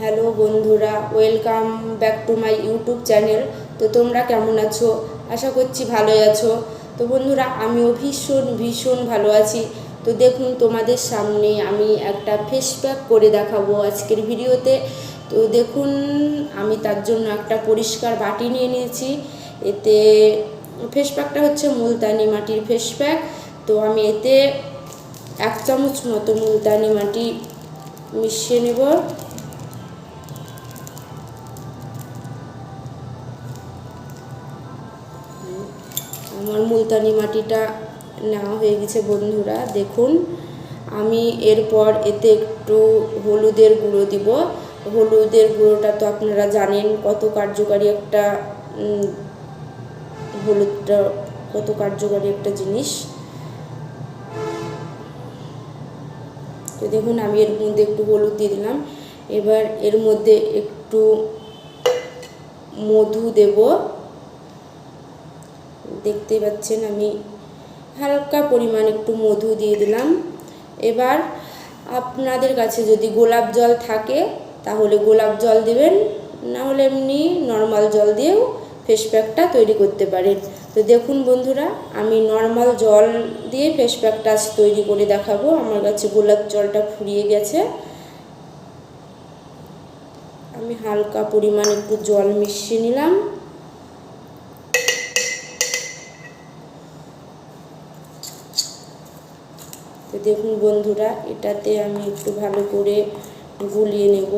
Hello বন্ধুরা, welcome back to my YouTube channel. তো তোমরা কেমন আছো? আশা করছি ভালোই আছো। তো বন্ধুরা, আমিও ভীষণ ভীষণ ভালো আছি। তো দেখুন, তোমাদের সামনে আমি একটা ফেস প্যাক করে দেখাবো আজকের ভিডিওতে। তো দেখুন, আমি তার জন্য একটা পরিষ্কার বাটি নিয়ে নিয়েছি। এতে ফেস প্যাকটা হচ্ছে মুলতানি মাটির ফেস প্যাক। তো আমি এতে 1 চামচ মতো মুলতানি মাটি মিশিয়ে নেব। আমার মুলতানি মাটিটা নেওয়া হয়ে গেছে বন্ধুরা। দেখুন, আমি এরপর এতে একটু হলুদের গুঁড়ো দিব। হলুদের গুঁড়োটা তো আপনারা জানেন কত কার্যকারী একটা হলুদটা কত কার্যকারী একটা জিনিস। তো দেখুন, আমি এর মধ্যে একটু হলুদ দিয়ে দিলাম। এবার এর মধ্যে একটু মধু দেব। দেখতেই পাচ্ছেন আমি হালকা পরিমাণ একটু মধু দিয়ে দিলাম। এবার আপনাদের কাছে যদি গোলাপ জল থাকে তাহলে গোলাপ জল দেবেন, না হলে এমনি নর্মাল জল দিয়েও ফেস প্যাকটা তৈরি করতে পারেন। তো দেখুন বন্ধুরা, আমি নর্মাল জল দিয়ে ফেস প্যাকটা তৈরি করে দেখাবো। আমার কাছে গোলাপ জলটা ফুরিয়ে গেছে। আমি হালকা পরিমাণ একটু জল মিশিয়ে নিলাম। তো দেখুন বন্ধুরা, এটাতে আমি একটু ভালো করে গুলিয়ে নেব।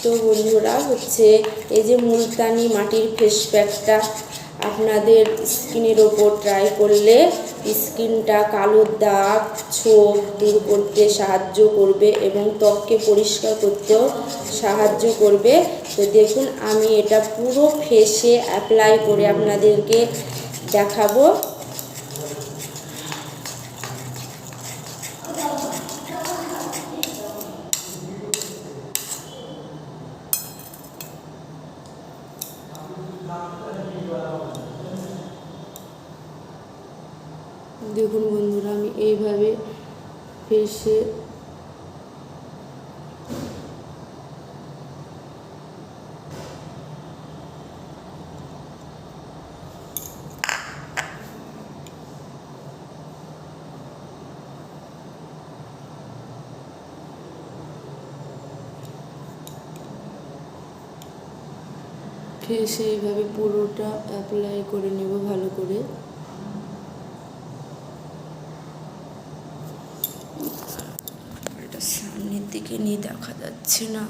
তো বন্ধুরা, হচ্ছে এই যে মুলতানি মাটির ফেস প্যাকটা আপনাদের স্কিনের ওপর ট্রাই করলে স্কিনটা কালো দাগ ছোপ দূর করতে সাহায্য করবে এবং ত্বককে পরিষ্কার করতেও সাহায্য করবে। তো দেখুন, আমি এটা পুরো ফেসে অ্যাপ্লাই করে আপনাদেরকে দেখাবো। দেখুন বন্ধুরা, আমি এইভাবে ফেসে এইভাবে পুরোটা অ্যাপ্লাই করে নেব ভালো করে। এটা সামনের দিকে নিয়ে দেখা যাচ্ছে না।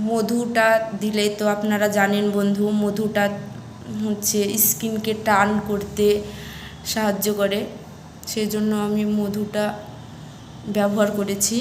মধুটা দিলে তো আপনারা জানেন বন্ধু, মধুটা হচ্ছে স্কিনকে টান করতে সাহায্য করে, সেই জন্য আমি মধুটা ব্যবহার করেছি।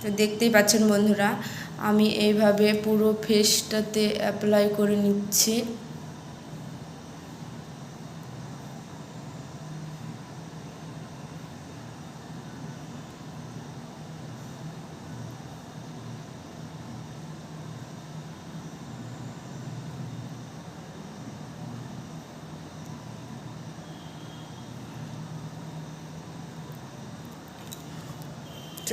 তো দেখতেই পাচ্ছেন বন্ধুরা, আমি এইভাবে পুরো ফেসটাতে অ্যাপ্লাই করে নিচ্ছি।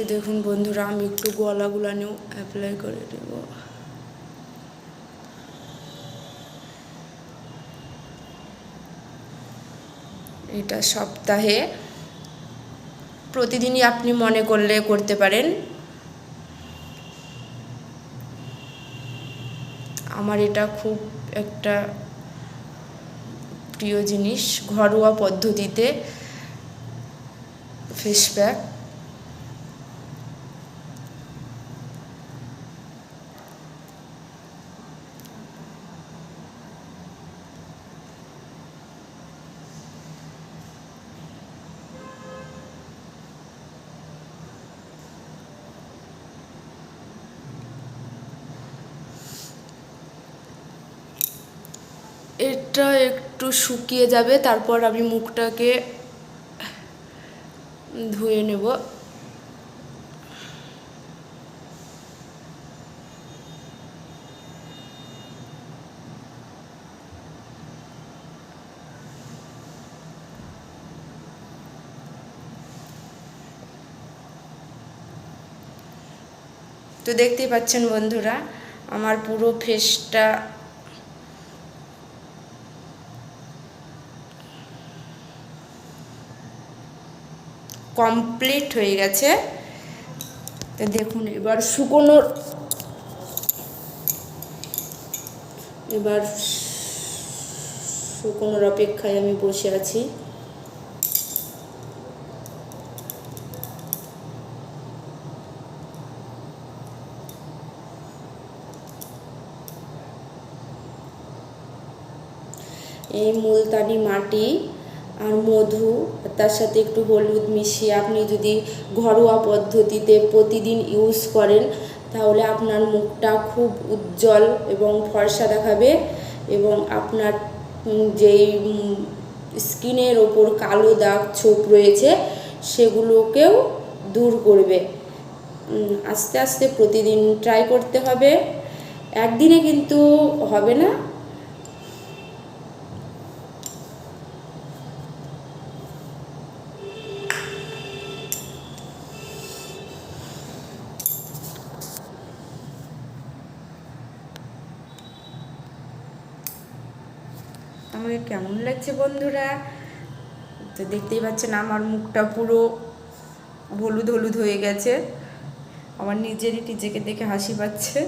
তো দেখুন বন্ধুরা, আমি একটু গলাগুলানেও অ্যাপ্লাই করে দেব। এটা সপ্তাহে প্রতিদিনই আপনি মনে করলে করতে পারেন। আমার এটা খুব একটা প্রিয় জিনিস, ঘরোয়া পদ্ধতিতে ফেস প্যাক। এটা একটু শুকিয়ে যাবে, তারপর আমি মুখটাকে ধুয়ে নেব। তো দেখতেই পাচ্ছেন বন্ধুরা, আমার পুরো ফেসটা কমপ্লিট হয়ে গেছে। তো দেখুন, এবার শুকোনোর অপেক্ষায় আমি বসে আছি। এই মুলতানি মাটি আর মধু, তার সাথে একটু হলুদ মিশিয়ে আপনি যদি ঘরোয়া পদ্ধতিতে প্রতিদিন ইউজ করেন, তাহলে আপনার মুখটা খুব উজ্জ্বল এবং ফর্সা দেখাবে, এবং আপনার যেই স্কিনের ওপর কালো দাগ ছোপ রয়েছে সেগুলোকেও দূর করবে। আস্তে আস্তে প্রতিদিন ট্রাই করতে হবে, একদিনে কিন্তু হবে না। আমাকে কেমন লাগছে বন্ধুরা? তো দেখতেই পাচ্ছেন আমার মুখটা পুরো হলুদ হলুদ হয়ে গেছে। আমার নিজেকে দেখে হাসি পাচ্ছে।